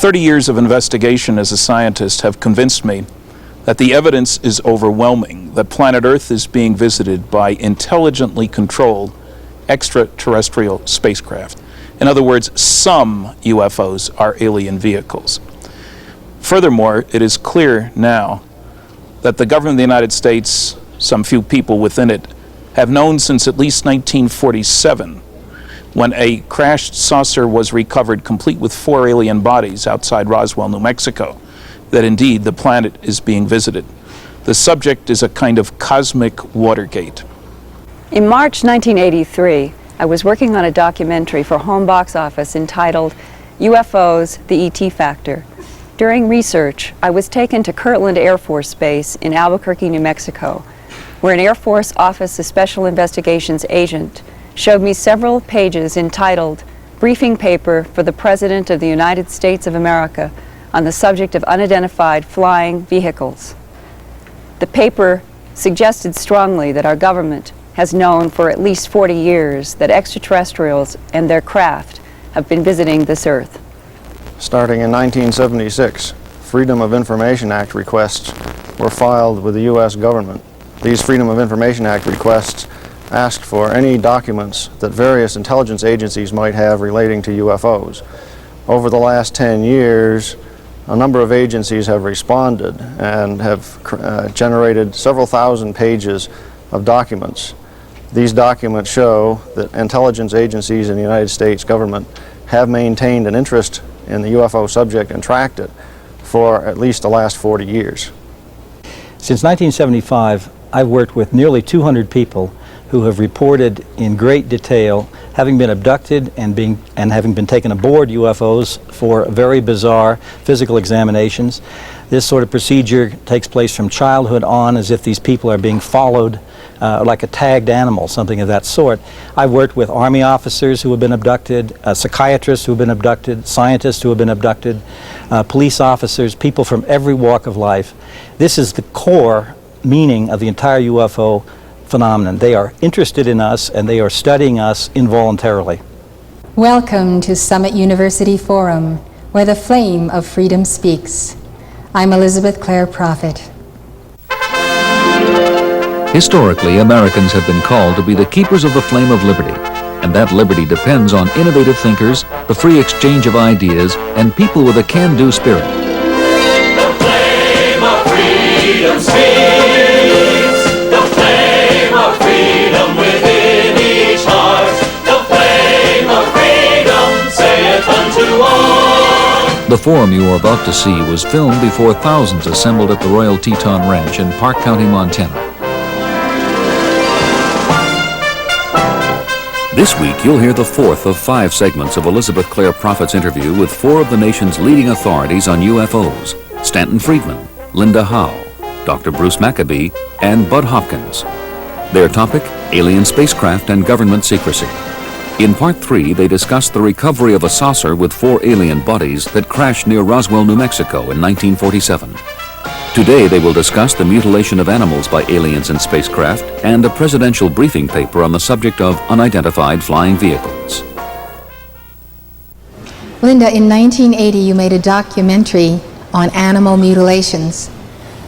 30 years of investigation as a scientist have convinced me that the evidence is overwhelming that planet Earth is being visited by intelligently controlled extraterrestrial spacecraft. In other words, some UFOs are alien vehicles. Furthermore, it is clear now that the government of the United States, some few people within it, have known since at least 1947, when a crashed saucer was recovered complete with 4 alien bodies outside Roswell, New Mexico, that indeed the planet is being visited. The subject is a kind of cosmic Watergate. In March 1983, I was working on a documentary for Home Box Office entitled UFOs, the ET Factor. During research, I was taken to Kirtland Air Force Base in Albuquerque, New Mexico, where an Air Force Office of Special Investigations agent showed me several pages entitled Briefing Paper for the President of the United States of America on the subject of unidentified flying vehicles. The paper suggested strongly that our government has known for at least 40 years that extraterrestrials and their craft have been visiting this Earth. Starting in 1976, Freedom of Information Act requests were filed with the U.S. government. These Freedom of Information Act requests asked for any documents that various intelligence agencies might have relating to UFOs. Over the last 10 years, a number of agencies have responded and have generated several thousand pages of documents. These documents show that intelligence agencies in the United States government have maintained an interest in the UFO subject and tracked it for at least the last 40 years. Since 1975, I've worked with nearly 200 people who have reported in great detail having been abducted and having been taken aboard UFOs for very bizarre physical examinations. This sort of procedure takes place from childhood on, as if these people are being followed like a tagged animal, something of that sort. I've worked with Army officers who have been abducted, psychiatrists who have been abducted, scientists who have been abducted, police officers, people from every walk of life. This is the core meaning of the entire UFO phenomenon. They are interested in us and they are studying us involuntarily. Welcome to Summit University Forum, where the flame of freedom speaks. I'm Elizabeth Clare Prophet. Historically, Americans have been called to be the keepers of the flame of liberty, and that liberty depends on innovative thinkers, the free exchange of ideas, and people with a can-do spirit. The flame of freedom speaks, the flame of freedom within each heart, the flame of freedom saith unto all. The forum you are about to see was filmed before thousands assembled at the Royal Teton Ranch in Park County, Montana. This week, you'll hear the fourth of 5 segments of Elizabeth Clare Prophet's interview with 4 of the nation's leading authorities on UFOs: Stanton Friedman, Linda Howe, Dr. Bruce Maccabee, and Bud Hopkins. Their topic, alien spacecraft and government secrecy. In Part 3, they discuss the recovery of a saucer with 4 alien bodies that crashed near Roswell, New Mexico in 1947. Today, they will discuss the mutilation of animals by aliens in spacecraft and a presidential briefing paper on the subject of unidentified flying vehicles. Linda, in 1980 you made a documentary on animal mutilations.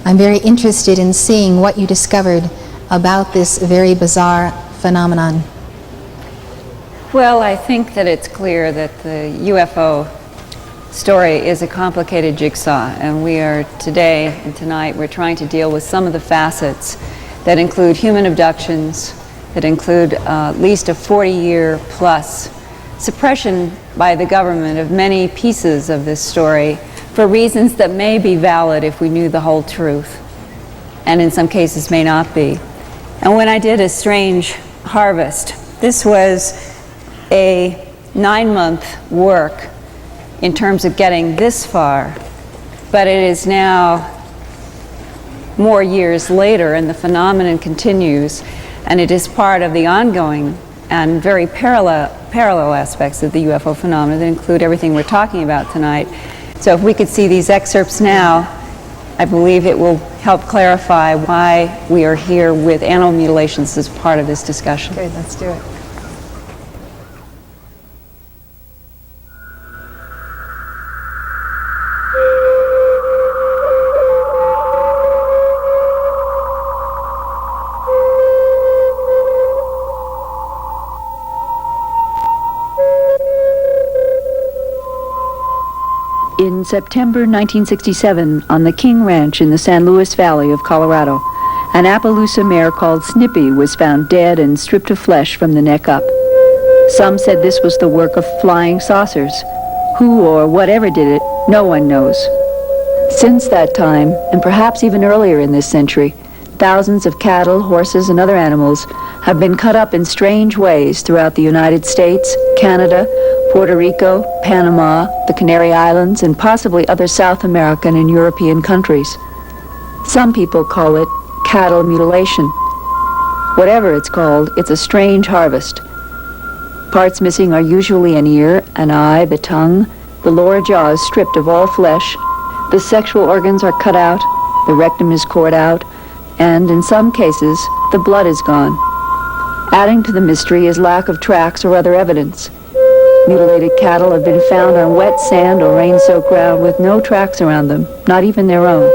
I'm very interested in seeing what you discovered about this very bizarre phenomenon. Well, I think that it's clear that the UFO story is a complicated jigsaw, and we are today and tonight we're trying to deal with some of the facets that include human abductions, that include at least a 40-year plus suppression by the government of many pieces of this story for reasons that may be valid if we knew the whole truth, and in some cases may not be. And when I did A Strange Harvest, this was a 9-month work in terms of getting this far, but it is now more years later and the phenomenon continues, and it is part of the ongoing and very parallel aspects of the UFO phenomenon that include everything we're talking about tonight. So if we could see these excerpts now, I believe it will help clarify why we are here with animal mutilations as part of this discussion. Good, let's do it. In September 1967, on the King Ranch in the San Luis Valley of Colorado, an Appaloosa mare called Snippy was found dead and stripped of flesh from the neck up. Some said this was the work of flying saucers. Who or whatever did it, no one knows. Since that time, and perhaps even earlier in this century, thousands of cattle, horses, and other animals have been cut up in strange ways throughout the United States, Canada, Puerto Rico, Panama, the Canary Islands, and possibly other South American and European countries. Some people call it cattle mutilation. Whatever it's called, it's a strange harvest. Parts missing are usually an ear, an eye, the tongue, the lower jaw is stripped of all flesh, the sexual organs are cut out, the rectum is cored out, and in some cases, the blood is gone. Adding to the mystery is lack of tracks or other evidence. Mutilated cattle have been found on wet sand or rain-soaked ground with no tracks around them, not even their own.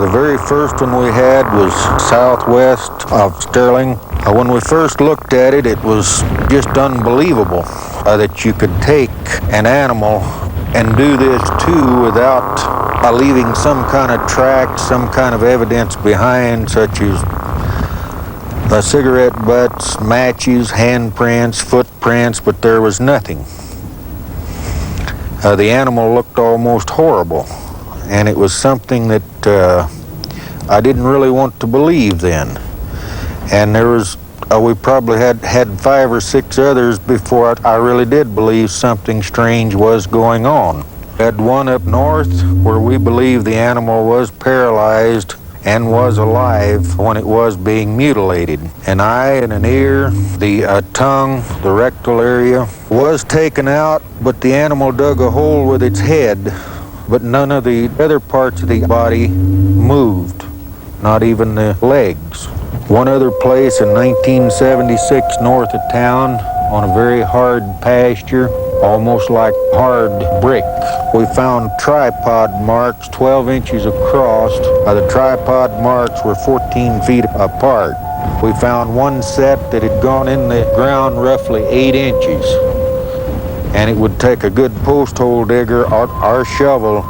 The very first one we had was southwest of Sterling. When we first looked at it, it was just unbelievable that you could take an animal and do this too without leaving some kind of track, some kind of evidence behind, such as cigarette butts, matches, handprints, footprints, but there was nothing. The animal looked almost horrible, and it was something that I didn't really want to believe then. And there was, we probably had 5 or 6 others before I really did believe something strange was going on. We had one up north where we believe the animal was paralyzed and was alive when it was being mutilated. An eye and an ear, the tongue, the rectal area was taken out, but the animal dug a hole with its head, but none of the other parts of the body moved, not even the legs. One other place in 1976 north of town on a very hard pasture, almost like hard brick. We found tripod marks 12 inches across. The tripod marks were 14 feet apart. We found one set that had gone in the ground roughly 8 inches. And it would take a good post hole digger or shovel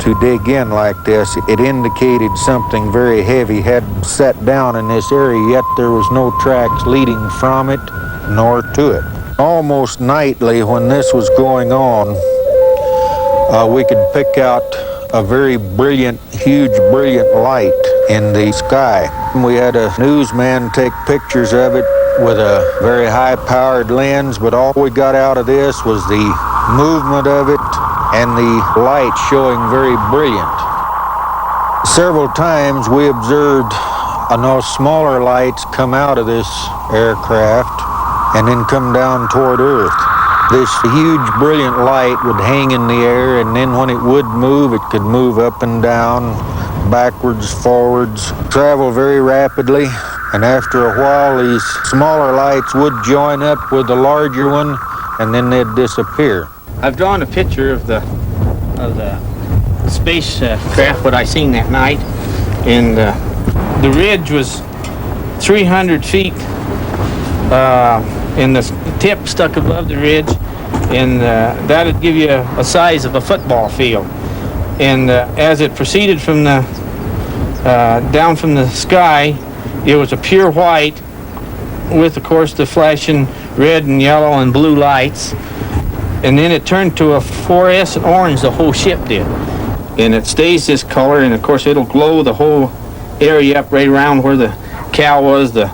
to dig in like this. It indicated something very heavy had sat down in this area, yet there was no tracks leading from it nor to it. Almost nightly when this was going on, we could pick out a very brilliant, huge, brilliant light in the sky. We had a newsman take pictures of it with a very high-powered lens, but all we got out of this was the movement of it and the light showing very brilliant. Several times we observed smaller lights come out of this aircraft and then come down toward Earth. This huge, brilliant light would hang in the air, and then when it would move, it could move up and down, backwards, forwards, travel very rapidly. And after a while, these smaller lights would join up with the larger one, and then they'd disappear. I've drawn a picture of the spacecraft what I seen that night, and the ridge was 300 feet, and the tip stuck above the ridge, and that'd give you a size of a football field. And as it proceeded from the down from the sky, it was a pure white with, of course, the flashing red and yellow and blue lights. And then it turned to a fluorescent orange, the whole ship did. And it stays this color, and of course it'll glow the whole area up right around where the cow was. The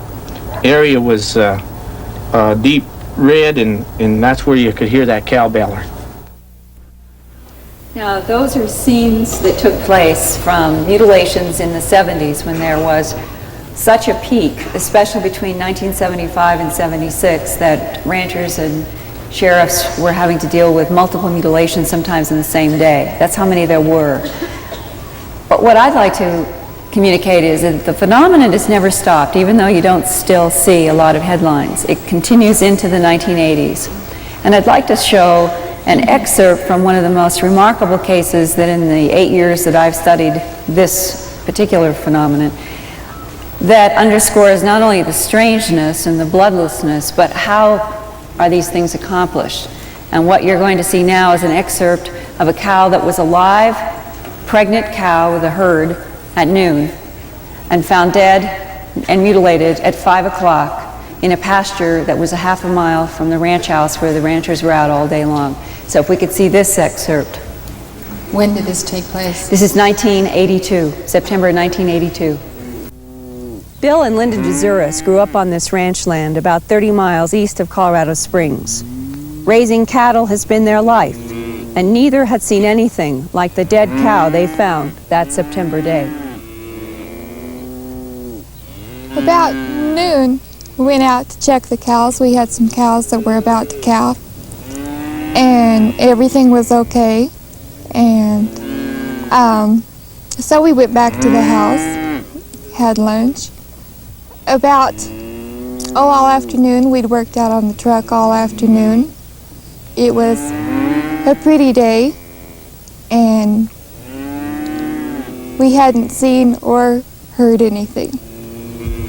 area was deep red, and that's where you could hear that cow beller. Now, those are scenes that took place from mutilations in the 70s when there was such a peak, especially between 1975 and 76, that ranchers and sheriffs were having to deal with multiple mutilations sometimes in the same day. That's how many there were. But what I'd like to communicate is that the phenomenon has never stopped, even though you don't still see a lot of headlines. It continues into the 1980s. And I'd like to show an excerpt from one of the most remarkable cases that in the 8 years that I've studied this particular phenomenon, that underscores not only the strangeness and the bloodlessness, but how are these things accomplished. And what you're going to see now is an excerpt of a cow that was a live, pregnant cow with a herd at noon and found dead and mutilated at 5 o'clock in a pasture that was a half a mile from the ranch house where the ranchers were out all day long. So if we could see this excerpt. When did this take place? This is 1982, September 1982. Bill and Linda DeZuris grew up on this ranch land about 30 miles east of Colorado Springs. Raising cattle has been their life, and neither had seen anything like the dead cow they found that September day. About noon, we went out to check the cows. We had some cows that were about to calve, and everything was okay. And so we went back to the house, had lunch. About, all afternoon, we'd worked out on the truck all afternoon. It was a pretty day, and we hadn't seen or heard anything.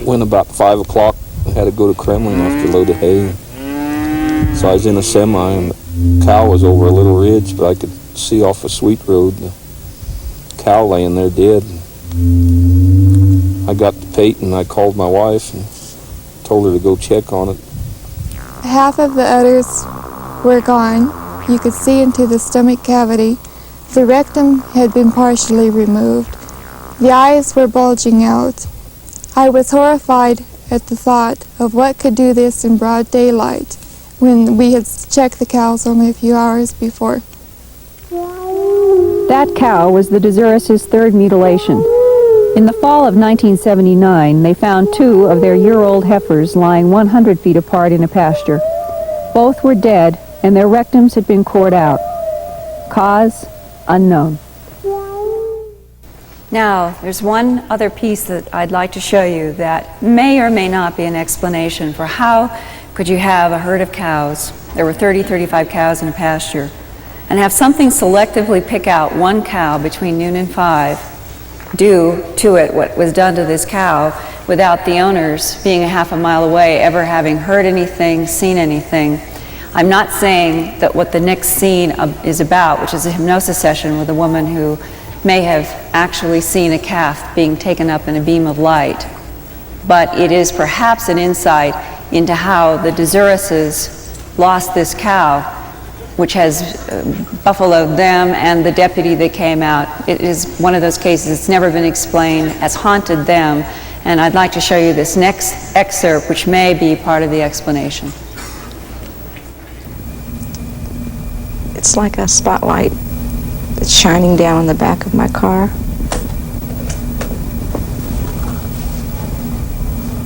When about 5 o'clock, I had to go to Kremlin after a load of hay. So I was in a semi, and the cow was over a little ridge, but I could see off a sweet road the cow laying there dead. I got the pate and I called my wife and told her to go check on it. Half of the udders were gone. You could see into the stomach cavity. The rectum had been partially removed. The eyes were bulging out. I was horrified at the thought of what could do this in broad daylight when we had checked the cows only a few hours before. That cow was the DeZuris' third mutilation. In the fall of 1979, they found 2 of their year-old heifers lying 100 feet apart in a pasture. Both were dead, and their rectums had been cored out. Cause unknown. Now, there's one other piece that I'd like to show you that may or may not be an explanation for how could you have a herd of cows, there were 30, 35 cows in a pasture, and have something selectively pick out one cow between noon and 5, do to it what was done to this cow without the owners being a half a mile away, ever having heard anything, seen anything. I'm not saying that what the next scene is about, which is a hypnosis session with a woman who may have actually seen a calf being taken up in a beam of light, but it is perhaps an insight into how the DeZurises lost this cow, which has buffaloed them and the deputy that came out. It is one of those cases that's never been explained, has haunted them, and I'd like to show you this next excerpt, which may be part of the explanation. It's like a spotlight that's shining down on the back of my car.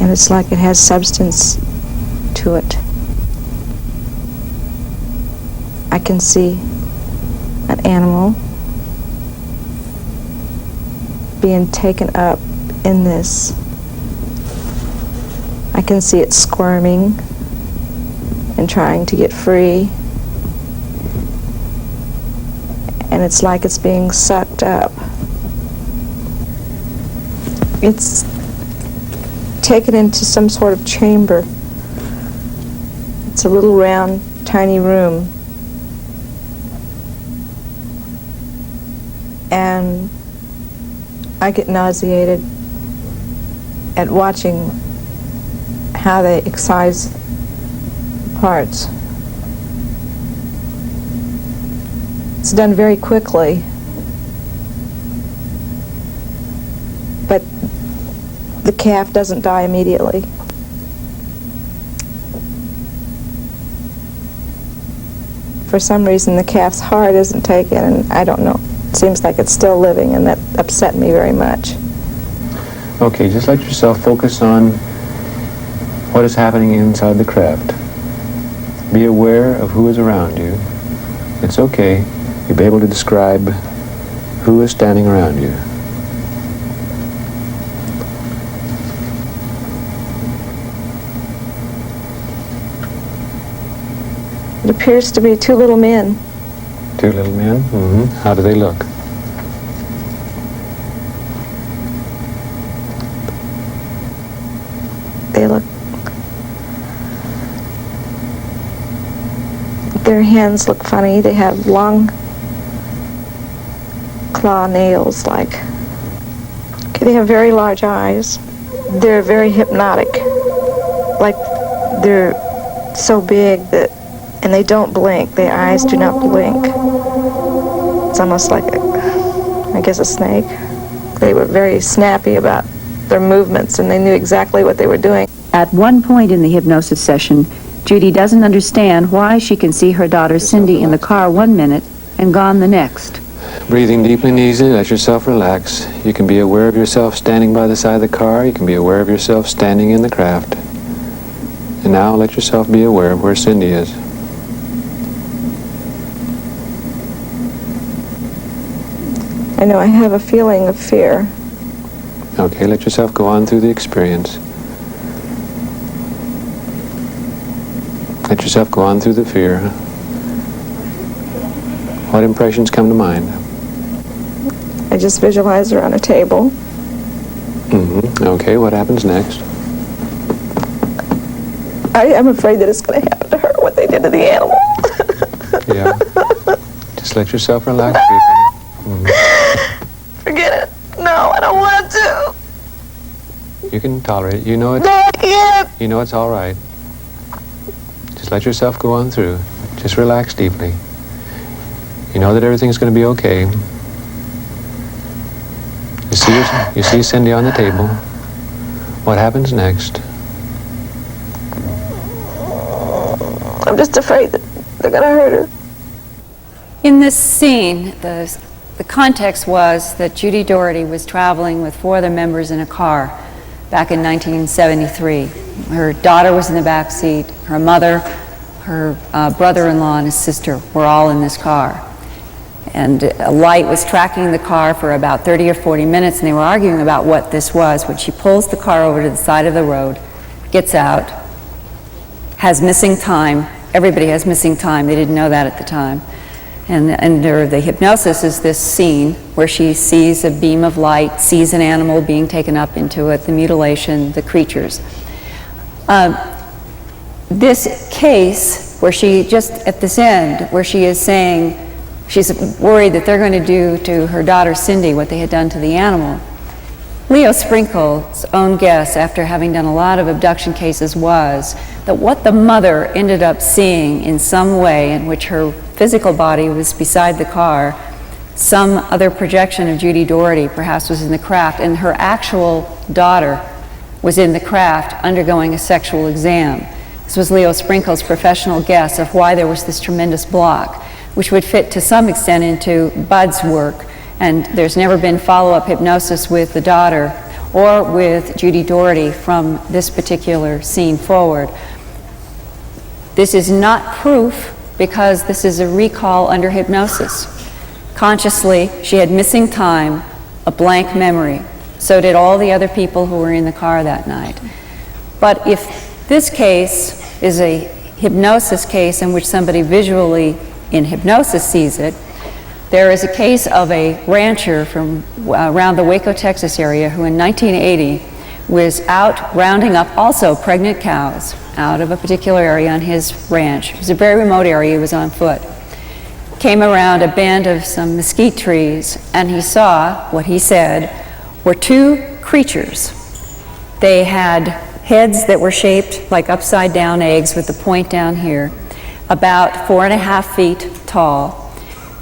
And it's like it has substance to it. I can see an animal being taken up in this. I can see it squirming and trying to get free. And it's like it's being sucked up. It's taken into some sort of chamber. It's a little round, tiny room. And I get nauseated at watching how they excise parts. It's done very quickly, but the calf doesn't die immediately. For some reason, the calf's heart isn't taken, and I don't know. It seems like it's still living, and that upset me very much. Okay, just let yourself focus on what is happening inside the craft. Be aware of who is around you. It's okay. You'll be able to describe who is standing around you. It appears to be 2 little men. 2 little men? Mm-hmm. How do they look? They look Their hands look funny. They have long claw nails, like. Okay, they have very large eyes. They're very hypnotic. Like, they're so big that, and they don't blink. Their eyes do not blink. It's almost like, I guess, a snake. They were very snappy about their movements, and they knew exactly what they were doing. At one point in the hypnosis session, Judy doesn't understand why she can see her daughter Cindy in the car 1 minute and gone the next. Breathing deeply and easily, let yourself relax. You can be aware of yourself standing by the side of the car. You can be aware of yourself standing in the craft. And now let yourself be aware of where Cindy is. I know I have a feeling of fear. Okay, let yourself go on through the experience. Let yourself go on through the fear. What impressions come to mind? I just visualize her on a table. Okay, what happens next? I'm afraid that it's going to happen to her, what they did to the animal. Yeah. Just let yourself relax. Forget it. No, I don't want to. You can tolerate it. You know it. No, I can't. You know it's all right. Just let yourself go on through. Just relax deeply. You know that everything's going to be okay. You see Cindy on the table. What happens next? I'm just afraid that they're going to hurt her. In this scene, the context was that Judy Doherty was traveling with 4 other members in a car back in 1973. Her daughter was in the back seat. Her mother, her brother-in-law, and his sister were all in this car. And a light was tracking the car for about 30 or 40 minutes, and they were arguing about what this was. When she pulls the car over to the side of the road, gets out, has missing time. Everybody has missing time. They didn't know that at the time. And under the hypnosis is this scene where she sees a beam of light, sees an animal being taken up into it, the mutilation, the creatures. This case, where she just at this end, where she is saying she's worried that they're going to do to her daughter Cindy what they had done to the animal. Leo Sprinkle's own guess, after having done a lot of abduction cases, was that what the mother ended up seeing in some way in which her physical body was beside the car, some other projection of Judy Doherty perhaps was in the craft, and her actual daughter was in the craft undergoing a sexual exam. This was Leo Sprinkle's professional guess of why there was this tremendous block, which would fit to some extent into Bud's work. And there's never been follow-up hypnosis with the daughter or with Judy Doherty from this particular scene forward. This is not proof because this is a recall under hypnosis. Consciously, she had missing time, a blank memory. So did all the other people who were in the car that night. But if this case is a hypnosis case in which somebody visually in hypnosis sees it, there is a case of a rancher from around the Waco, Texas area who in 1980 was out rounding up also pregnant cows out of a particular area on his ranch. It was a very remote area. He was on foot. Came around a band of some mesquite trees, and he saw what he said were 2 creatures. They had heads that were shaped like upside down eggs with the point down here, about 4.5 feet tall,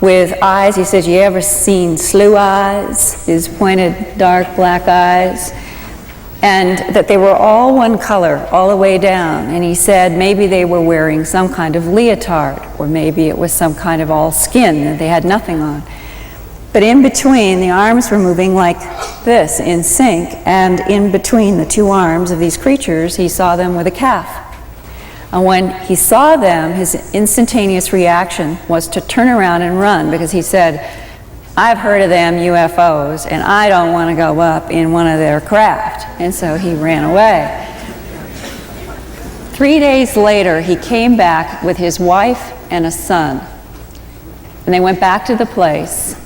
with eyes. He says, you ever seen slew eyes? These pointed dark black eyes. And that they were all one color all the way down. And he said maybe they were wearing some kind of leotard, or maybe it was some kind of all skin that they had nothing on. But in between, the arms were moving like this in sync, and in between the 2 arms of these creatures, he saw them with a calf. And when he saw them, his instantaneous reaction was to turn around and run, because he said, I've heard of them UFOs, and I don't want to go up in one of their craft. And so he ran away. 3 days later, he came back with his wife and a son. And they went back to the place,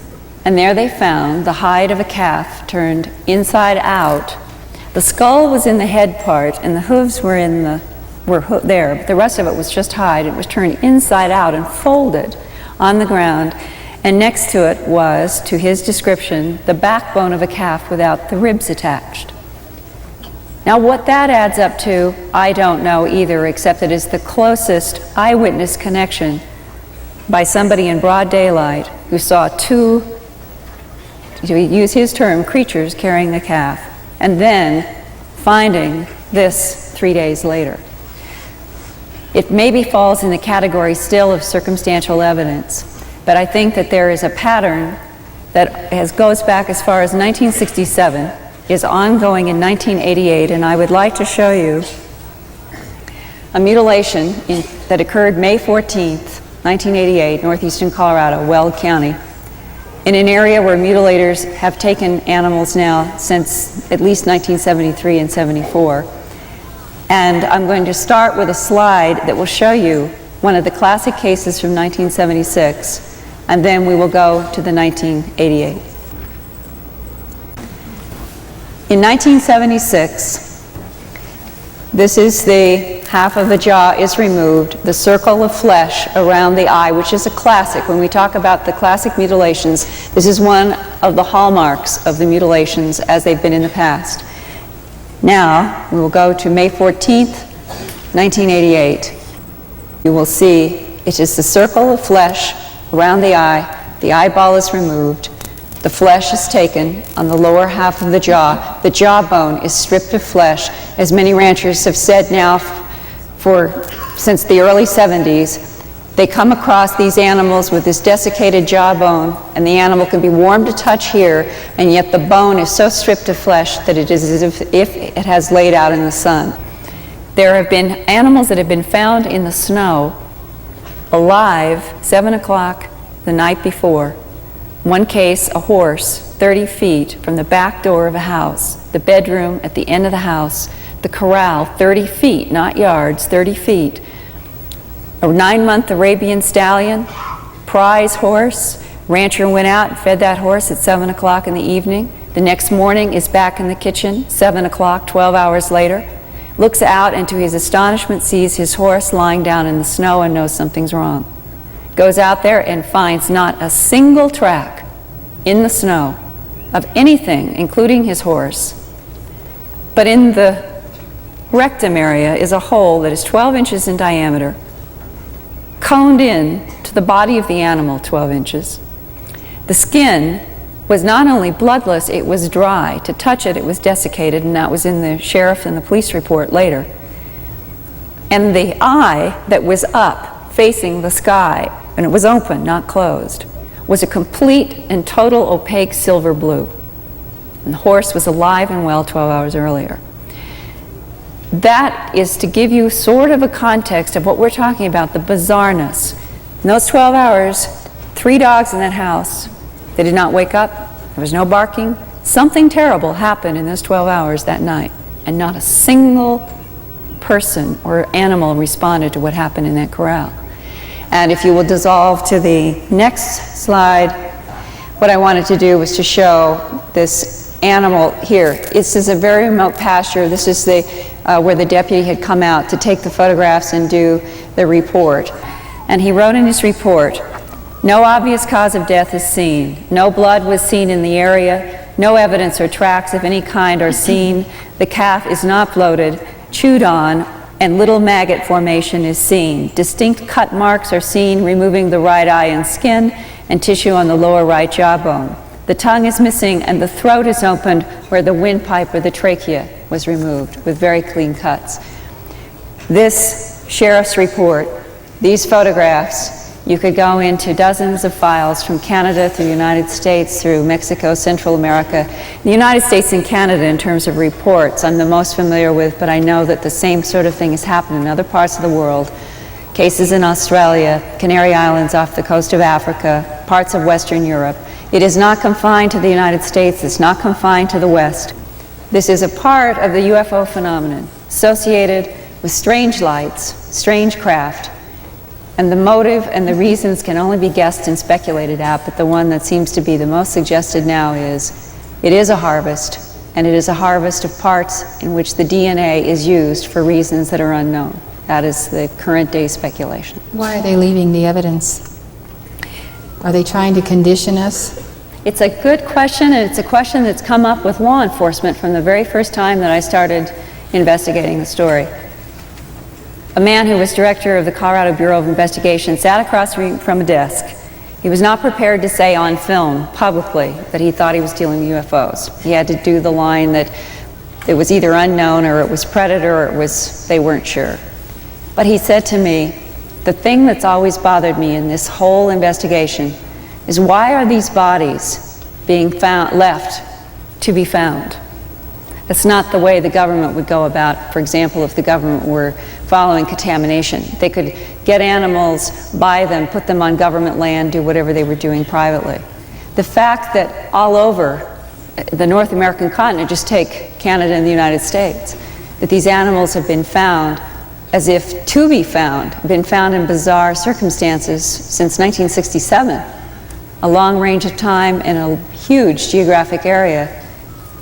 and there they found the hide of a calf turned inside out. The skull was in the head part, and the hooves were in the were there, but the rest of it was just hide. It was turned inside out and folded on the ground, and next to it was, to his description, the backbone of a calf without the ribs attached. Now what that adds up to, I don't know either, except it is the closest eyewitness connection by somebody in broad daylight who saw two, to use his term, creatures carrying the calf, and then finding this 3 days later. It maybe falls in the category still of circumstantial evidence, but I think that there is a pattern that goes back as far as 1967, is ongoing in 1988, and I would like to show you a mutilation that occurred May 14th, 1988, northeastern Colorado, Weld County, in an area where mutilators have taken animals now since at least 1973 and 74. And I'm going to start with a slide that will show you one of the classic cases from 1976, and then we will go to the 1988. In 1976, this is the half of the jaw is removed, the circle of flesh around the eye, which is a classic. When we talk about the classic mutilations, this is one of the hallmarks of the mutilations as they've been in the past. Now, we will go to May 14th, 1988. You will see it is the circle of flesh around the eyeball is removed, the flesh is taken on the lower half of the jawbone is stripped of flesh. As many ranchers have said now since the early 70s, they come across these animals with this desiccated jawbone, and the animal can be warm to touch here, and yet the bone is so stripped of flesh that it is as if it has laid out in the sun. There have been animals that have been found in the snow, alive, 7 o'clock the night before. One case, a horse, 30 feet from the back door of a house, the bedroom at the end of the house, the corral, 30 feet, not yards, 30 feet. A 9-month Arabian stallion, prize horse. Rancher went out and fed that horse at 7 o'clock in the evening. The next morning is back in the kitchen, 7 o'clock, 12 hours later. Looks out and to his astonishment sees his horse lying down in the snow and knows something's wrong. Goes out there and finds not a single track in the snow of anything, including his horse. But in the rectum area is a hole that is 12 inches in diameter, coned in to the body of the animal 12 inches. The skin was not only bloodless, it was dry. To touch it, it was desiccated, and that was in the sheriff and the police report later. And the eye that was up, facing the sky, and it was open, not closed, was a complete and total opaque silver blue. And the horse was alive and well 12 hours earlier. That is to give you sort of a context of what we're talking about, the bizarreness. In those 12 hours, 3 dogs in that house, they did not wake up, there was no barking. Something terrible happened in those 12 hours that night, and not a single person or animal responded to what happened in that corral. And if you will dissolve to the next slide, what I wanted to do was to show this animal here. This is a very remote pasture. This is where the deputy had come out to take the photographs and do the report. And he wrote in his report, "No obvious cause of death is seen. No blood was seen in the area. No evidence or tracks of any kind are seen. The calf is not bloated, chewed on, and little maggot formation is seen. Distinct cut marks are seen removing the right eye and skin and tissue on the lower right jawbone. The tongue is missing and the throat is opened where the windpipe or the trachea was removed with very clean cuts." This sheriff's report, these photographs, you could go into dozens of files from Canada through the United States, through Mexico, Central America. The United States and Canada, in terms of reports, I'm the most familiar with, but I know that the same sort of thing has happened in other parts of the world. Cases in Australia, Canary Islands off the coast of Africa, parts of Western Europe. It is not confined to the United States, it's not confined to the West. This is a part of the UFO phenomenon, associated with strange lights, strange craft, and the motive and the reasons can only be guessed and speculated at, but the one that seems to be the most suggested now is it is a harvest, and it is a harvest of parts in which the DNA is used for reasons that are unknown. That is the current day speculation. Why are they leaving the evidence? Are they trying to condition us? It's a good question, and it's a question that's come up with law enforcement from the very first time that I started investigating the story. A man who was director of the Colorado Bureau of Investigation sat across from a desk. He was not prepared to say on film, publicly, that he thought he was dealing with UFOs. He had to do the line that it was either unknown, or it was predator, or it was they weren't sure. But he said to me, the thing that's always bothered me in this whole investigation is why are these bodies being left to be found? That's not the way the government would go about, for example, if the government were following contamination. They could get animals, buy them, put them on government land, do whatever they were doing privately. The fact that all over the North American continent, just take Canada and the United States, that these animals have been found as if to be found, been found in bizarre circumstances since 1967, a long range of time in a huge geographic area.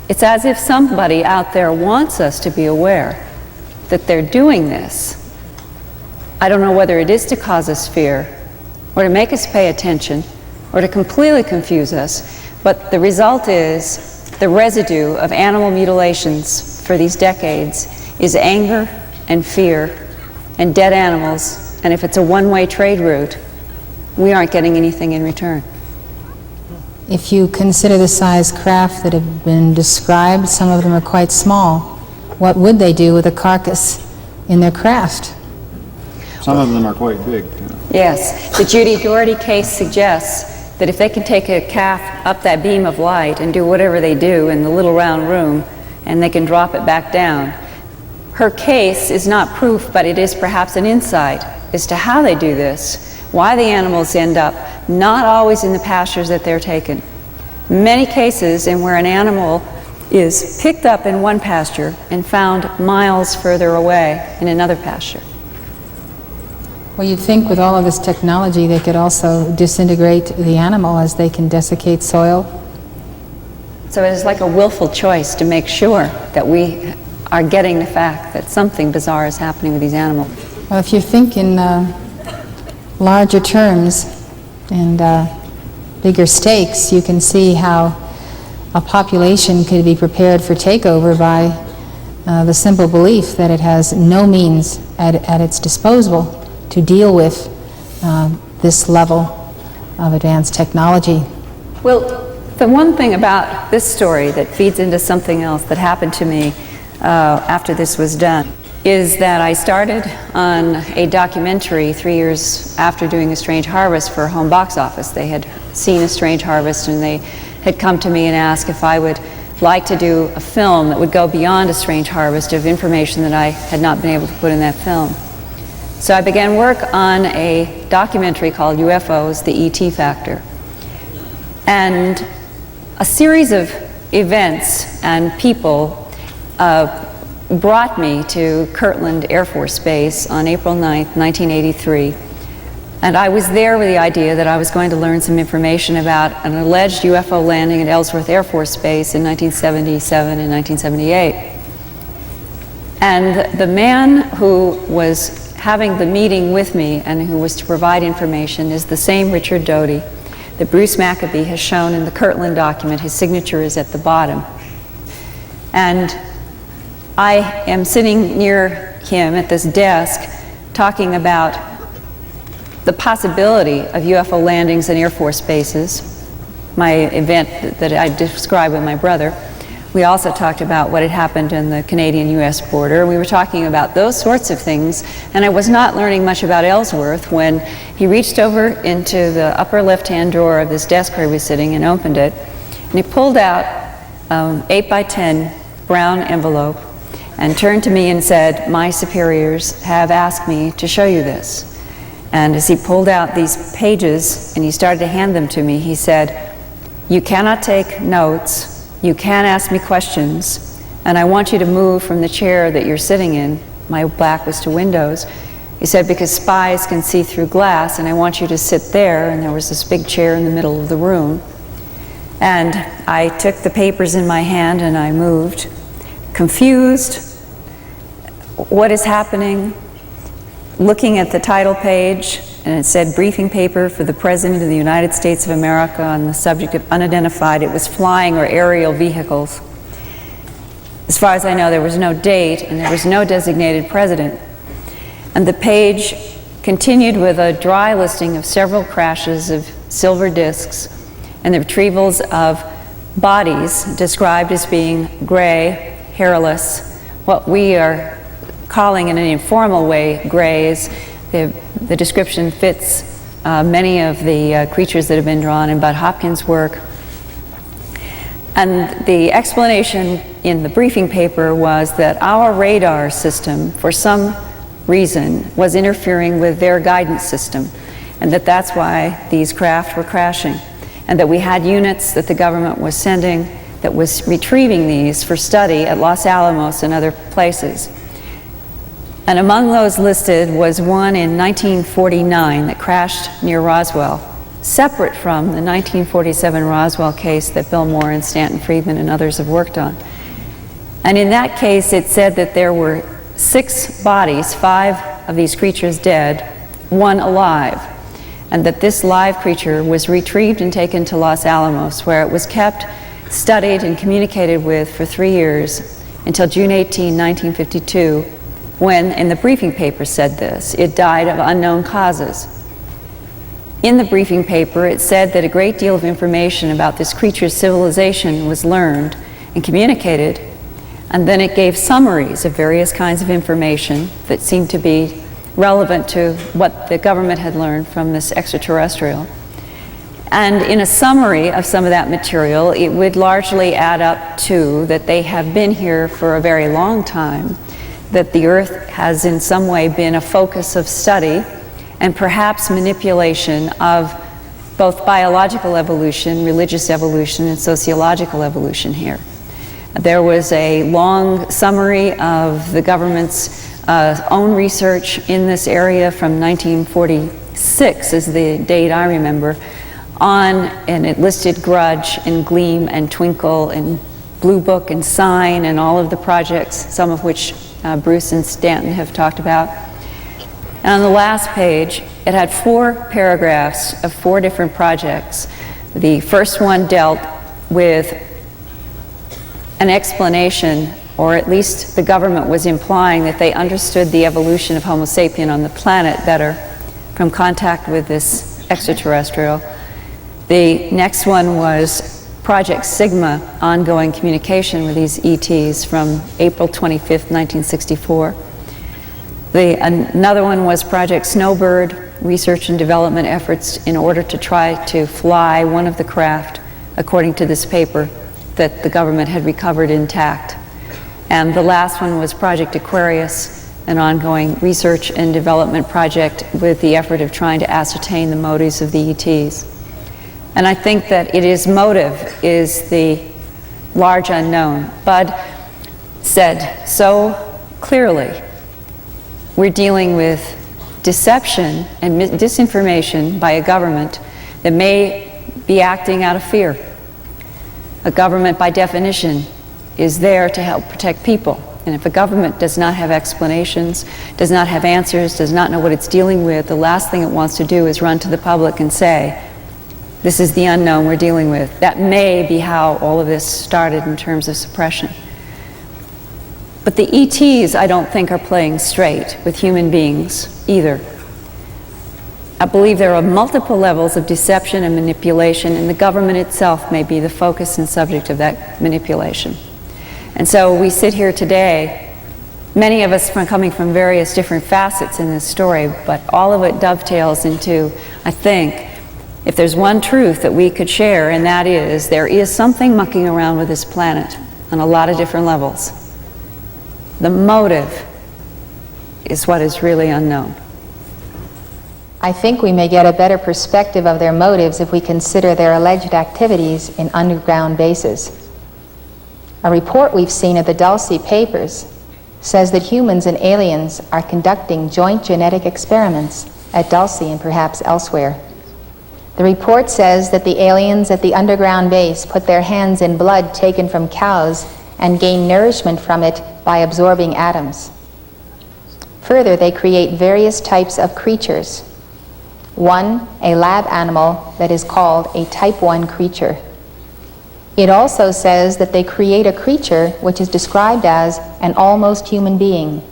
It's as if somebody out there wants us to be aware that they're doing this. I don't know whether it is to cause us fear, or to make us pay attention, or to completely confuse us, but the result is the residue of animal mutilations for these decades is anger and fear and dead animals, and if it's a one-way trade route, we aren't getting anything in return. If you consider the size craft that have been described, some of them are quite small. What would they do with a carcass in their craft? Some of them are quite big, too. Yes, the Judy Doherty case suggests that if they can take a calf up that beam of light and do whatever they do in the little round room, and they can drop it back down, her case is not proof, but it is perhaps an insight as to how they do this, why the animals end up not always in the pastures that they're taken. Many cases in where an animal is picked up in one pasture and found miles further away in another pasture. Well, you'd think with all of this technology they could also disintegrate the animal as they can desiccate soil. So it is like a willful choice to make sure that we are getting the fact that something bizarre is happening with these animals. Well, if you think in larger terms and bigger stakes, you can see how a population could be prepared for takeover by the simple belief that it has no means at its disposal to deal with this level of advanced technology. Well, the one thing about this story that feeds into something else that happened to me after this was done is that I started on a documentary 3 years after doing A Strange Harvest for Home Box Office. They had seen A Strange Harvest and they had come to me and asked if I would like to do a film that would go beyond A Strange Harvest of information that I had not been able to put in that film. So I began work on a documentary called UFOs, the ET Factor. And a series of events and people brought me to Kirtland Air Force Base on April 9th, 1983. And I was there with the idea that I was going to learn some information about an alleged UFO landing at Ellsworth Air Force Base in 1977 and 1978. And the man who was having the meeting with me and who was to provide information is the same Richard Doty that Bruce Maccabee has shown in the Kirtland document. His signature is at the bottom. And I am sitting near him at this desk talking about the possibility of UFO landings in Air Force bases, my event that I described with my brother. We also talked about what had happened in the Canadian-US border. We were talking about those sorts of things, and I was not learning much about Ellsworth when he reached over into the upper left-hand drawer of this desk where he was sitting and opened it, and he pulled out 8 by 10 brown envelope and turned to me and said, "My superiors have asked me to show you this." And as he pulled out these pages and he started to hand them to me, he said, "You cannot take notes, you can't ask me questions, and I want you to move from the chair that you're sitting in." My back was to windows. He said, "Because spies can see through glass, and I want you to sit there." And there was this big chair in the middle of the room. And I took the papers in my hand and I moved, confused. What is happening? looking at the title page, and it said briefing paper for the President of the United States of America on the subject of unidentified. It was flying or aerial vehicles. As far as I know, there was no date and there was no designated president. And the page continued with a dry listing of several crashes of silver discs and the retrievals of bodies described as being gray, hairless, what we are calling in an informal way grays. The description fits many of the creatures that have been drawn in Bud Hopkins' work. And the explanation in the briefing paper was that our radar system, for some reason, was interfering with their guidance system, and that's why these craft were crashing, and that we had units that the government was sending that was retrieving these for study at Los Alamos and other places. And among those listed was one in 1949 that crashed near Roswell, separate from the 1947 Roswell case that Bill Moore and Stanton Friedman and others have worked on. And in that case, it said that there were 6 bodies, 5 of these creatures dead, 1 alive, and that this live creature was retrieved and taken to Los Alamos, where it was kept, studied, and communicated with for 3 years until June 18, 1952, when, in the briefing paper said this, it died of unknown causes. In the briefing paper, it said that a great deal of information about this creature's civilization was learned and communicated, and then it gave summaries of various kinds of information that seemed to be relevant to what the government had learned from this extraterrestrial. And in a summary of some of that material, it would largely add up to that they have been here for a very long time, that the Earth has in some way been a focus of study and perhaps manipulation of both biological evolution, religious evolution, and sociological evolution here. There was a long summary of the government's own research in this area from 1946 is the date I remember, and it listed Grudge and Gleam and Twinkle and Blue Book and Sign and all of the projects, some of which Bruce and Stanton have talked about. And on the last page, it had 4 paragraphs of 4 different projects. The first one dealt with an explanation, or at least the government was implying that they understood the evolution of Homo sapien on the planet better from contact with this extraterrestrial. The next one was Project Sigma, ongoing communication with these ETs from April 25th, 1964. Another one was Project Snowbird, research and development efforts in order to try to fly one of the craft, according to this paper, that the government had recovered intact. And the last one was Project Aquarius, an ongoing research and development project with the effort of trying to ascertain the motives of the ETs. And I think that it is motive is the large unknown. Bud said so clearly, we're dealing with deception and disinformation by a government that may be acting out of fear. A government, by definition, is there to help protect people. And if a government does not have explanations, does not have answers, does not know what it's dealing with, the last thing it wants to do is run to the public and say, this is the unknown we're dealing with. That may be how all of this started in terms of suppression. But the ETs, I don't think, are playing straight with human beings either. I believe there are multiple levels of deception and manipulation, and the government itself may be the focus and subject of that manipulation. And so we sit here today, many of us coming from various different facets in this story, but all of it dovetails into, I think, if there's one truth that we could share, and that is, there is something mucking around with this planet on a lot of different levels. The motive is what is really unknown. I think we may get a better perspective of their motives if we consider their alleged activities in underground bases. A report we've seen of the Dulce Papers says that humans and aliens are conducting joint genetic experiments at Dulce and perhaps elsewhere. The report says that the aliens at the underground base put their hands in blood taken from cows and gain nourishment from it by absorbing atoms. Further, they create various types of creatures. One, a lab animal that is called a type 1 creature. It also says that they create a creature which is described as an almost human being.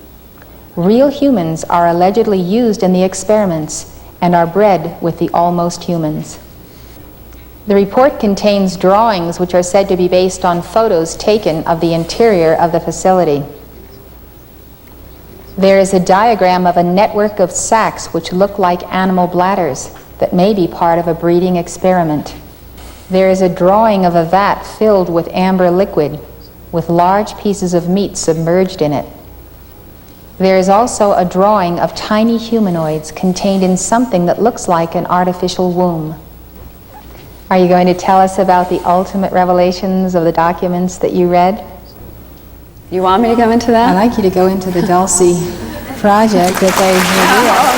Real humans are allegedly used in the experiments and are bred with the almost humans. The report contains drawings which are said to be based on photos taken of the interior of the facility. There is a diagram of a network of sacs which look like animal bladders that may be part of a breeding experiment. There is a drawing of a vat filled with amber liquid with large pieces of meat submerged in it. There is also a drawing of tiny humanoids contained in something that looks like an artificial womb. Are you going to tell us about the ultimate revelations of the documents that you read? You want me to go into that? I'd like you to go into the Dulce project that they revealed.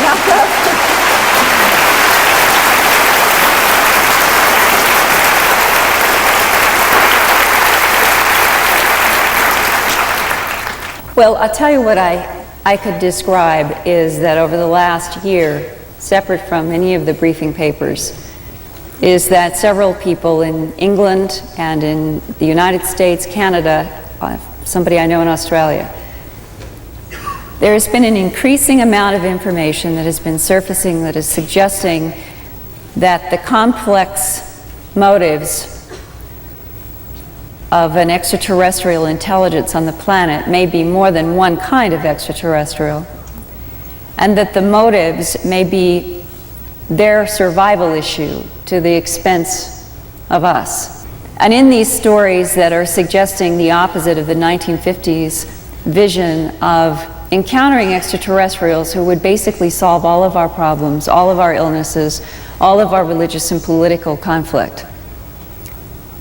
Well, I'll tell you what I could describe is that over the last year, separate from any of the briefing papers, is that several people in England and in the United States, Canada, somebody I know in Australia, there has been an increasing amount of information that has been surfacing that is suggesting that the complex motives of an extraterrestrial intelligence on the planet may be more than one kind of extraterrestrial, and that the motives may be their survival issue to the expense of us. And in these stories that are suggesting the opposite of the 1950s vision of encountering extraterrestrials who would basically solve all of our problems, all of our illnesses, all of our religious and political conflict.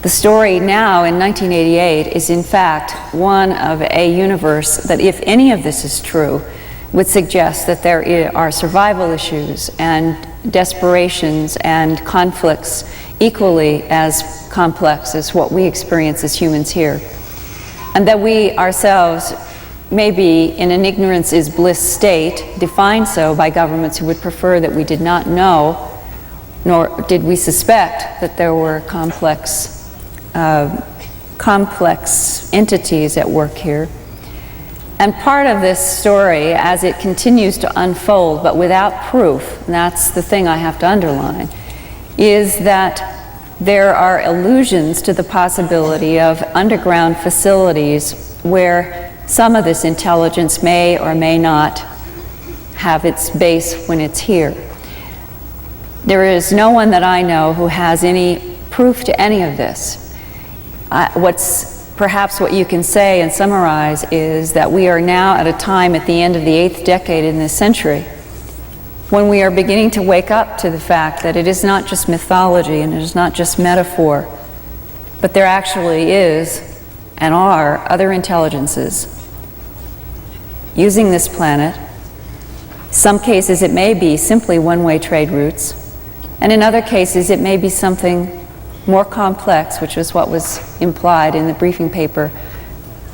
The story now in 1988 is in fact one of a universe that, if any of this is true, would suggest that there are survival issues and desperations and conflicts equally as complex as what we experience as humans here. And that we ourselves may be in an ignorance is bliss state, defined so by governments who would prefer that we did not know, nor did we suspect that there were complex entities at work here. And part of this story, as it continues to unfold, but without proof, and that's the thing I have to underline, is that there are allusions to the possibility of underground facilities where some of this intelligence may or may not have its base when it's here. There is no one that I know who has any proof to any of this. Perhaps what you can say and summarize is that we are now at a time at the end of the 8th decade in this century when we are beginning to wake up to the fact that it is not just mythology and it is not just metaphor, but there actually is and are other intelligences using this planet. In some cases it may be simply one-way trade routes, and in other cases it may be something more complex, which was what was implied in the briefing paper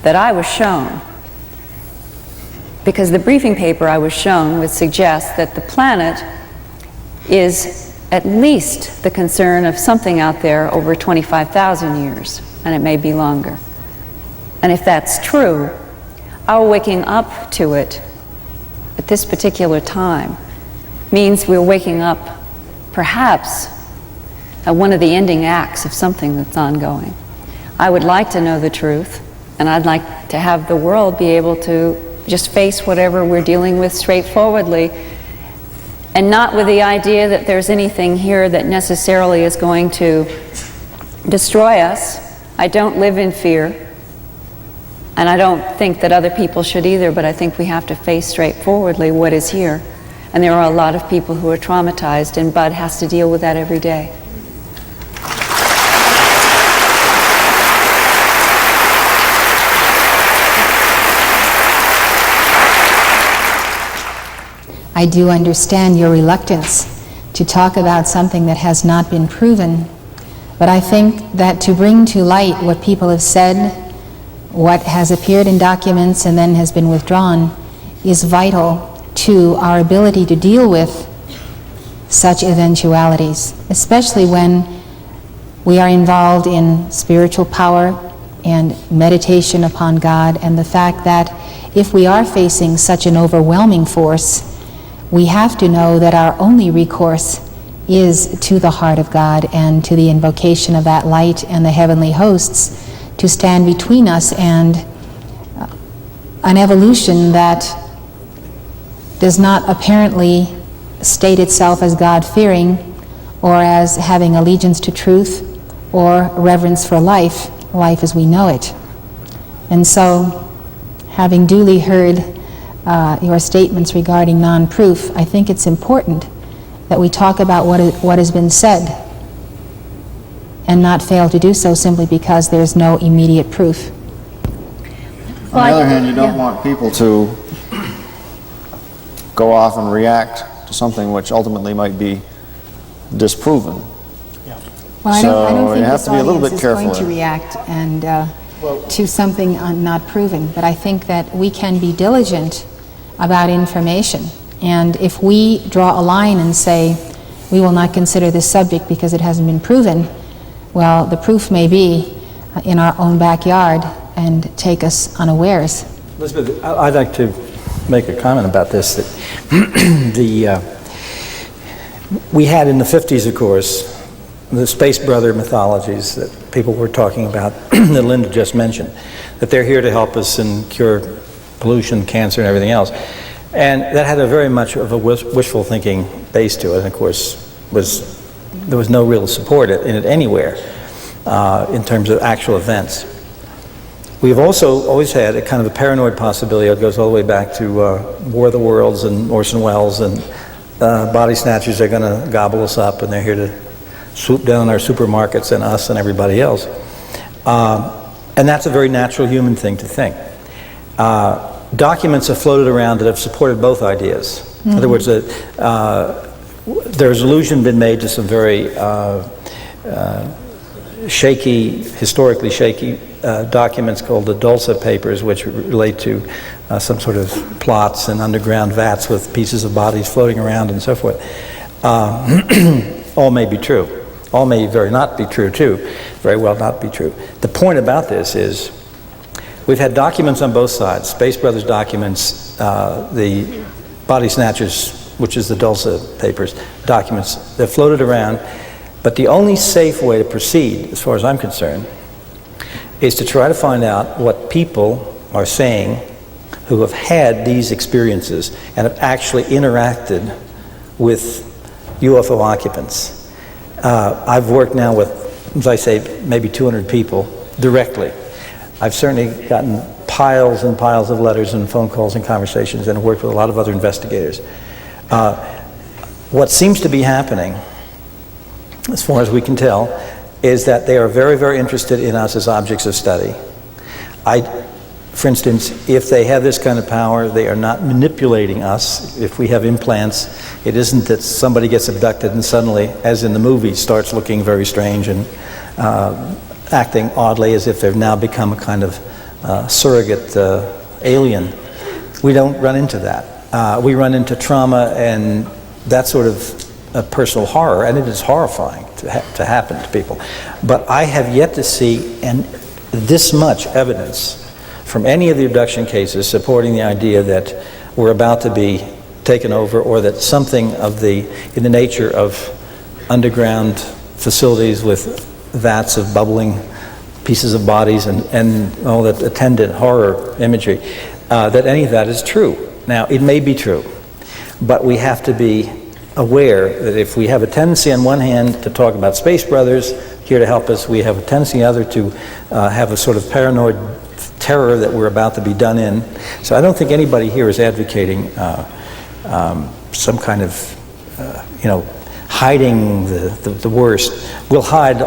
that I was shown. Because the briefing paper I was shown would suggest that the planet is at least the concern of something out there over 25,000 years, and it may be longer. And if that's true, our waking up to it at this particular time means we're waking up perhaps at one of the ending acts of something that's ongoing. I would like to know the truth, and I'd like to have the world be able to just face whatever we're dealing with straightforwardly, and not with the idea that there's anything here that necessarily is going to destroy us. I don't live in fear, and I don't think that other people should either, but I think we have to face straightforwardly what is here. And there are a lot of people who are traumatized, and Bud has to deal with that every day. I do understand your reluctance to talk about something that has not been proven, but I think that to bring to light what people have said, what has appeared in documents and then has been withdrawn, is vital to our ability to deal with such eventualities, especially when we are involved in spiritual power and meditation upon God, and the fact that if we are facing such an overwhelming force, we have to know that our only recourse is to the heart of God and to the invocation of that light and the heavenly hosts to stand between us and an evolution that does not apparently state itself as God-fearing or as having allegiance to truth or reverence for life as we know it. And so, having duly heard your statements regarding non-proof, I think it's important that we talk about what has been said and not fail to do so simply because there's no immediate proof. On the other hand, you don't want people to go off and react to something which ultimately might be disproven. Well, I don't think you have this to be a little audience bit is going careful. to react and to something not proven, but I think that we can be diligent about information. And if we draw a line and say, we will not consider this subject because it hasn't been proven, well, the proof may be in our own backyard and take us unawares. Elizabeth, I'd like to make a comment about this. That we had in the 50s, of course, the space brother mythologies that people were talking about, that Linda just mentioned, that they're here to help us and cure pollution, cancer, and everything else. And that had a very much of a wishful thinking base to it, and of course there was no real support in it anywhere in terms of actual events. We've also always had a kind of a paranoid possibility that goes all the way back to War of the Worlds and Orson Welles, and body snatchers are going to gobble us up, and they're here to swoop down on our supermarkets and us and everybody else. And that's a very natural human thing to think. Documents have floated around that have supported both ideas. Mm-hmm. In other words, there's allusion been made to some very shaky, historically shaky documents called the Dulce papers, which relate to some sort of plots and underground vats with pieces of bodies floating around and so forth. All may be true. All may very not be true too. Very well not be true. The point about this is we've had documents on both sides. Space Brothers documents, the Body Snatchers, which is the Dulce papers, documents that floated around. But the only safe way to proceed, as far as I'm concerned, is to try to find out what people are saying who have had these experiences and have actually interacted with UFO occupants. I've worked now with, as I say, maybe 200 people directly. I've certainly gotten piles and piles of letters and phone calls and conversations, and worked with a lot of other investigators. What seems to be happening, as far as we can tell, is that they are very, very interested in us as objects of study. For instance, if they have this kind of power, they are not manipulating us. If we have implants, it isn't that somebody gets abducted and suddenly, as in the movie, starts looking very strange and acting oddly as if they've now become a kind of surrogate alien. We don't run into that. We run into trauma and that sort of personal horror, and it is horrifying to happen to people. But I have yet to see this much evidence from any of the abduction cases supporting the idea that we're about to be taken over, or that something in the nature of underground facilities with vats of bubbling pieces of bodies and all that attendant horror imagery, that any of that is true. Now, it may be true, but we have to be aware that if we have a tendency on one hand to talk about Space Brothers here to help us, we have a tendency on the other to have a sort of paranoid terror that we're about to be done in. So I don't think anybody here is advocating some kind of, hiding the worst. We'll hide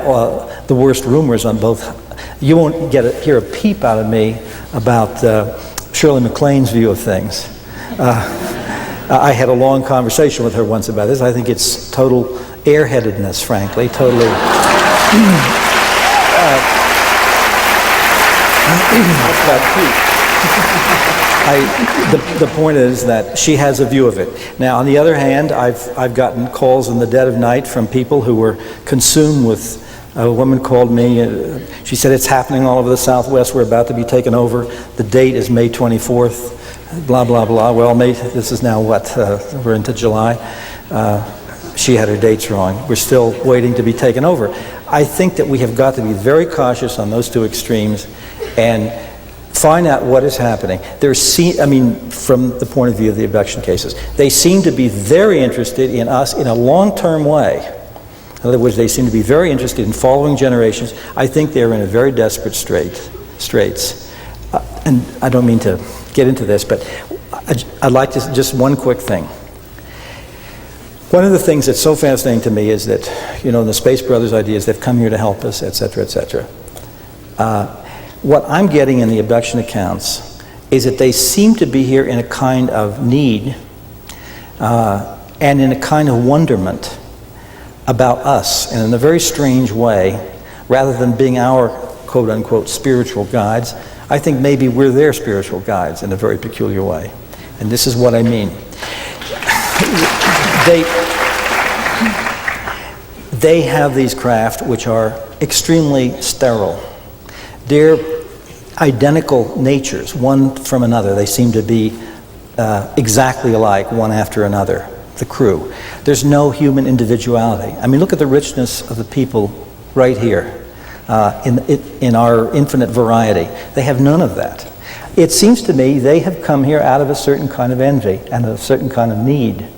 the worst rumors on both. You won't hear a peep out of me about Shirley MacLaine's view of things. I had a long conversation with her once about this. I think it's total airheadedness, frankly, totally. That's about cute. The point is that she has a view of it. Now, on the other hand, I've gotten calls in the dead of night from people who were consumed with. A woman called me. She said, it's happening all over the Southwest. We're about to be taken over. The date is May 24th, blah, blah, blah. Well, this is now what? We're into July. She had her dates wrong. We're still waiting to be taken over. I think that we have got to be very cautious on those two extremes and find out what is happening. From the point of view of the abduction cases, they seem to be very interested in us in a long-term way. In other words, they seem to be very interested in following generations. I think they're in a very desperate straits. And I don't mean to get into this, but I'd like to, just one quick thing. One of the things that's so fascinating to me is that, the Space Brothers ideas, they've come here to help us, et cetera, et cetera. What I'm getting in the abduction accounts is that they seem to be here in a kind of need and in a kind of wonderment about us, and in a very strange way, rather than being our quote-unquote spiritual guides. I think maybe we're their spiritual guides in a very peculiar way. And this is what I mean. They have these craft which are extremely sterile. They're identical natures, one from another. They seem to be exactly alike, one after another, the crew. There's no human individuality. I mean, look at the richness of the people right here in our infinite variety. They have none of that. It seems to me they have come here out of a certain kind of envy and a certain kind of need.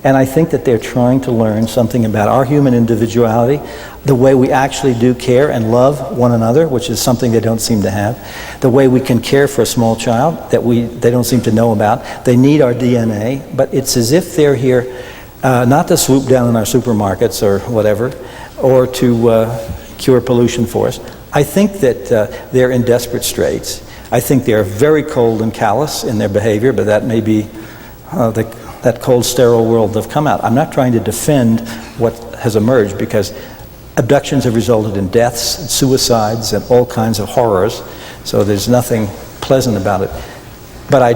And I think that they're trying to learn something about our human individuality, the way we actually do care and love one another, which is something they don't seem to have, the way we can care for a small child that they don't seem to know about. They need our DNA, but it's as if they're here not to swoop down in our supermarkets or whatever, or to cure pollution for us. I think that they're in desperate straits. I think they're very cold and callous in their behavior, but that may be that cold, sterile world they've come out. I'm not trying to defend what has emerged, because abductions have resulted in deaths and suicides and all kinds of horrors, so there's nothing pleasant about it. But I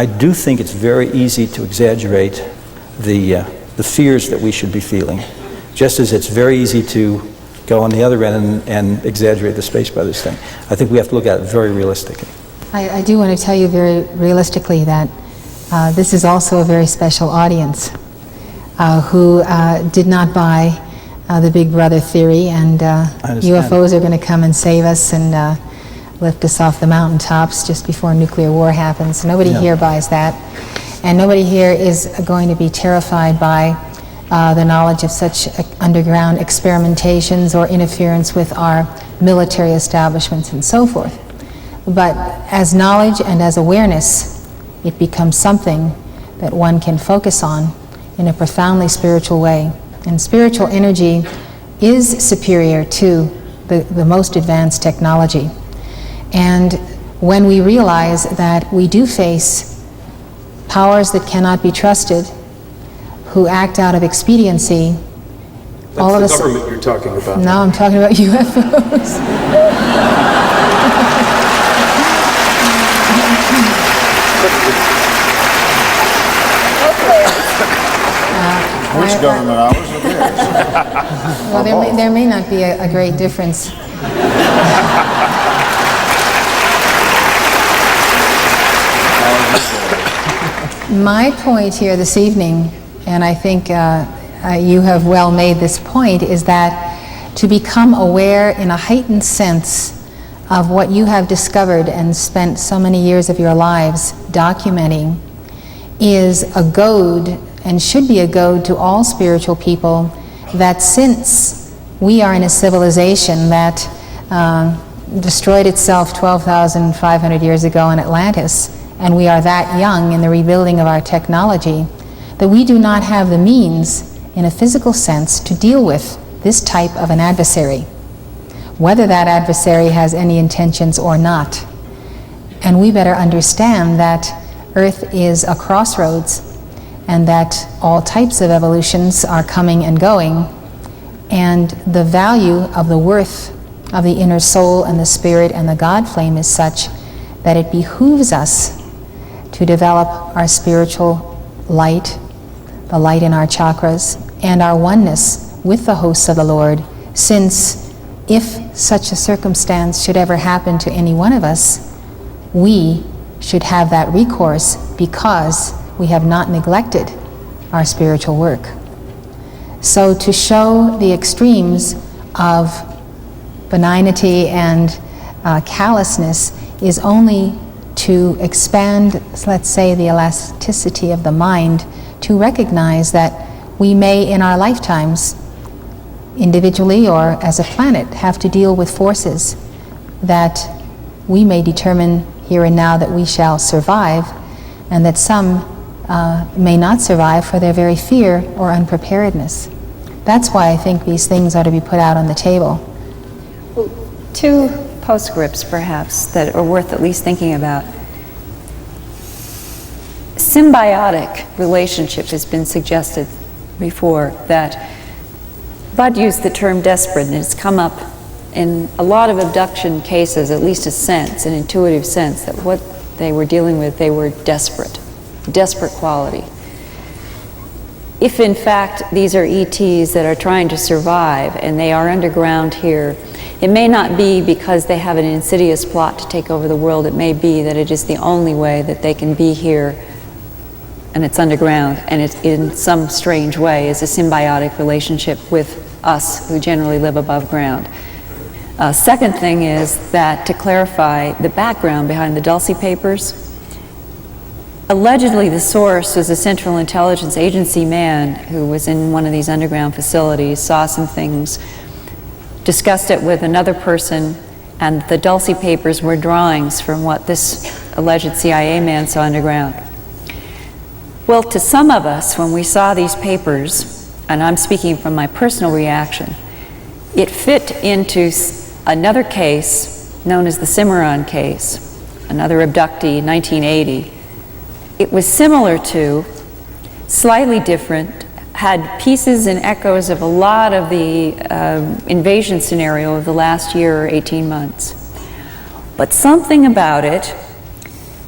do think it's very easy to exaggerate the fears that we should be feeling, just as it's very easy to go on the other end and exaggerate the Space Brothers thing. I think we have to look at it very realistically. I do want to tell you very realistically that this is also a very special audience who did not buy the Big Brother theory, and UFOs are going to come and save us and lift us off the mountaintops just before nuclear war happens. Nobody here buys that, and nobody here is going to be terrified by the knowledge of such underground experimentations or interference with our military establishments and so forth. But as knowledge and as awareness, it becomes something that one can focus on in a profoundly spiritual way. And spiritual energy is superior to the most advanced technology. And when we realize that we do face powers that cannot be trusted, who act out of expediency, all of us... That's the government you're talking about. No, I'm talking about UFOs. Which government, ours or theirs? Well, there may not be a great difference. My point here this evening, and I think you have well made this point, is that to become aware in a heightened sense of what you have discovered and spent so many years of your lives documenting is a goad, and should be a goad to all spiritual people, that since we are in a civilization that destroyed itself 12,500 years ago in Atlantis, and we are that young in the rebuilding of our technology, that we do not have the means, in a physical sense, to deal with this type of an adversary, whether that adversary has any intentions or not. And we better understand that Earth is a crossroads, and that all types of evolutions are coming and going, and the value of the worth of the inner soul and the spirit and the God flame is such that it behooves us to develop our spiritual light, the light in our chakras, and our oneness with the hosts of the Lord, since if such a circumstance should ever happen to any one of us, we should have that recourse because we have not neglected our spiritual work. So to show the extremes of benignity and callousness is only to expand, let's say, the elasticity of the mind to recognize that we may in our lifetimes, individually or as a planet, have to deal with forces that we may determine here and now that we shall survive, and that some may not survive for their very fear or unpreparedness. That's why I think these things ought to be put out on the table. Two postscripts, perhaps, that are worth at least thinking about. Symbiotic relationship has been suggested before, that Bud used the term desperate, and it's come up in a lot of abduction cases, at least a sense, an intuitive sense, that what they were dealing with, they were desperate quality. If in fact these are ETs that are trying to survive and they are underground here, it may not be because they have an insidious plot to take over the world. It may be that it is the only way that they can be here, and it's underground, and it in some strange way is a symbiotic relationship with us who generally live above ground. Second thing is that, to clarify the background behind the Dulce papers, allegedly the source was a Central Intelligence Agency man who was in one of these underground facilities, saw some things, discussed it with another person, and the Dulce papers were drawings from what this alleged CIA man saw underground. Well, to some of us, when we saw these papers, and I'm speaking from my personal reaction, it fit into another case known as the Cimarron case, another abductee, 1980. It was similar to, slightly different, had pieces and echoes of a lot of the invasion scenario of the last year or 18 months. But something about it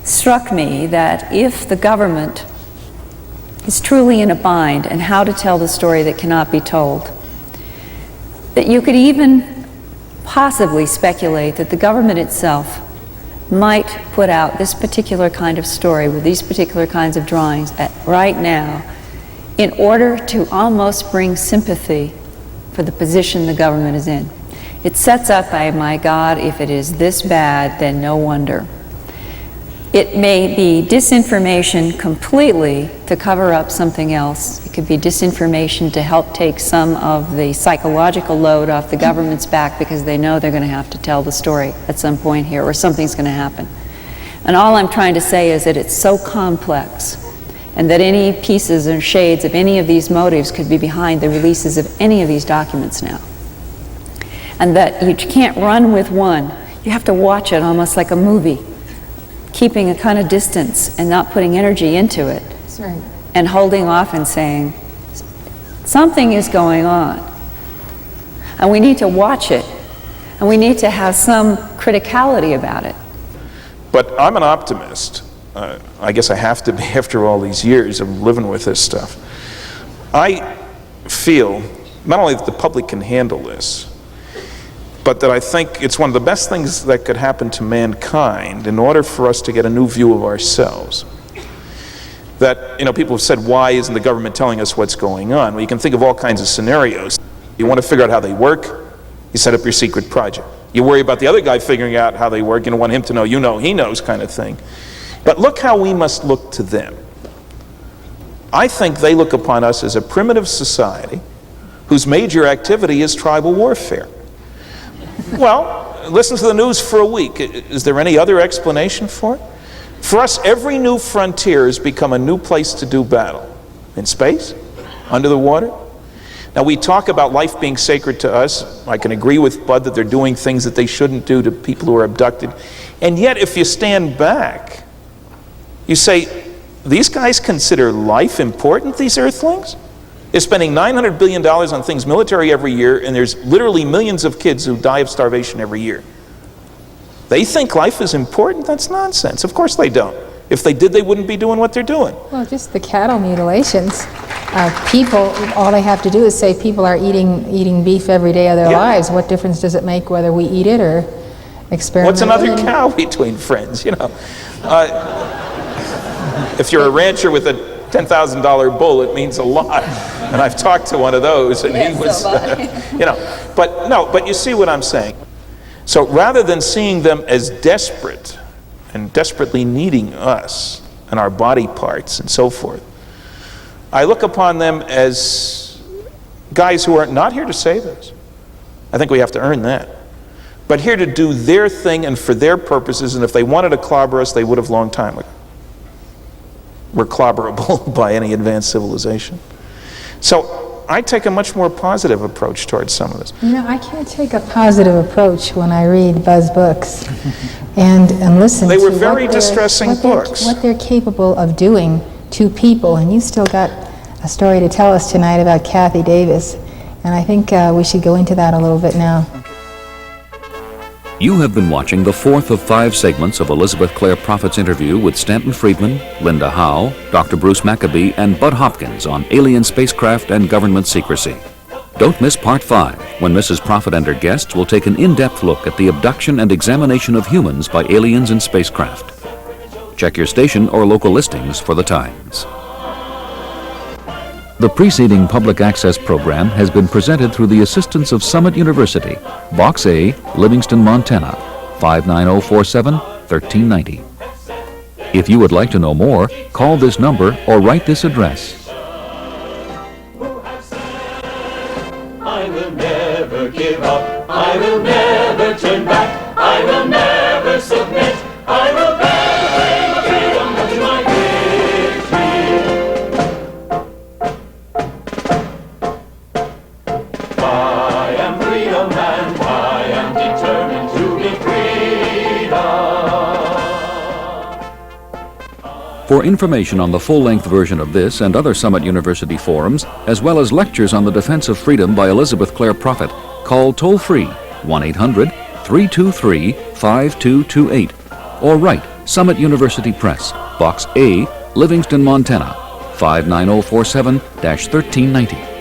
struck me that if the government is truly in a bind and how to tell the story that cannot be told, that you could even possibly speculate that the government itself might put out this particular kind of story with these particular kinds of drawings right now in order to almost bring sympathy for the position the government is in. It sets up, my God, if it is this bad, then no wonder. It may be disinformation completely to cover up something else. It could be disinformation to help take some of the psychological load off the government's back because they know they're going to have to tell the story at some point here, or something's going to happen. And all I'm trying to say is that it's so complex, and that any pieces or shades of any of these motives could be behind the releases of any of these documents now. And that you can't run with one. You have to watch it almost like a movie, keeping a kind of distance and not putting energy into it. That's right. And holding off and saying, something is going on. And we need to watch it. And we need to have some criticality about it. But I'm an optimist. I guess I have to be after all these years of living with this stuff. I feel not only that the public can handle this, but that I think it's one of the best things that could happen to mankind in order for us to get a new view of ourselves. That, people have said, why isn't the government telling us what's going on? Well, you can think of all kinds of scenarios. You want to figure out how they work, you set up your secret project. You worry about the other guy figuring out how they work, you don't want him to know, he knows kind of thing. But look how we must look to them. I think they look upon us as a primitive society whose major activity is tribal warfare. Well, listen to the news for a week. Is there any other explanation for it? For us, every new frontier has become a new place to do battle. In space, under the water. Now, we talk about life being sacred to us. I can agree with Bud that they're doing things that they shouldn't do to people who are abducted. And yet, if you stand back, you say, these guys consider life important, these earthlings? They're spending $900 billion on things military every year, and there's literally millions of kids who die of starvation every year. They think life is important? That's nonsense. Of course they don't. If they did, they wouldn't be doing what they're doing. Well, just the cattle mutilations. People, all they have to do is say people are eating beef every day of their lives. What difference does it make whether we eat it or experiment? What's another cow between friends, you know? If you're a rancher with a $10,000 bull, it means a lot. And I've talked to one of those, and he was, you know. But you see what I'm saying. So rather than seeing them as desperate and desperately needing us and our body parts and so forth, I look upon them as guys who are not here to save us. I think we have to earn that. But here to do their thing and for their purposes, and if they wanted to clobber us, they would have long time ago. We're clobberable by any advanced civilization. So I take a much more positive approach towards some of this. You know, I can't take a positive approach when I read Buzz books and listen to They were very distressing books. What they're capable of doing to people, and you still got a story to tell us tonight about Kathy Davis, and I think we should go into that a little bit now. You have been watching the fourth of 5 segments of Elizabeth Clare Prophet's interview with Stanton Friedman, Linda Howe, Dr. Bruce Maccabee, and Bud Hopkins on alien spacecraft and government secrecy. Don't miss Part 5, when Mrs. Prophet and her guests will take an in-depth look at the abduction and examination of humans by aliens in spacecraft. Check your station or local listings for the times. The preceding public access program has been presented through the assistance of Summit University, Box A, Livingston, Montana, 59047 1390. If you would like to know more, call this number or write this address. I will never give up. I will never turn back. I will never submit. I will bear the flame of freedom to my victory. I am freedom and I am determined to be freedom. For information on the full-length version of this and other Summit University forums, as well as lectures on the defense of freedom by Elizabeth Clare Prophet, call toll-free 1-800-323-5228 or write Summit University Press, Box A, Livingston, Montana, 59047-1390.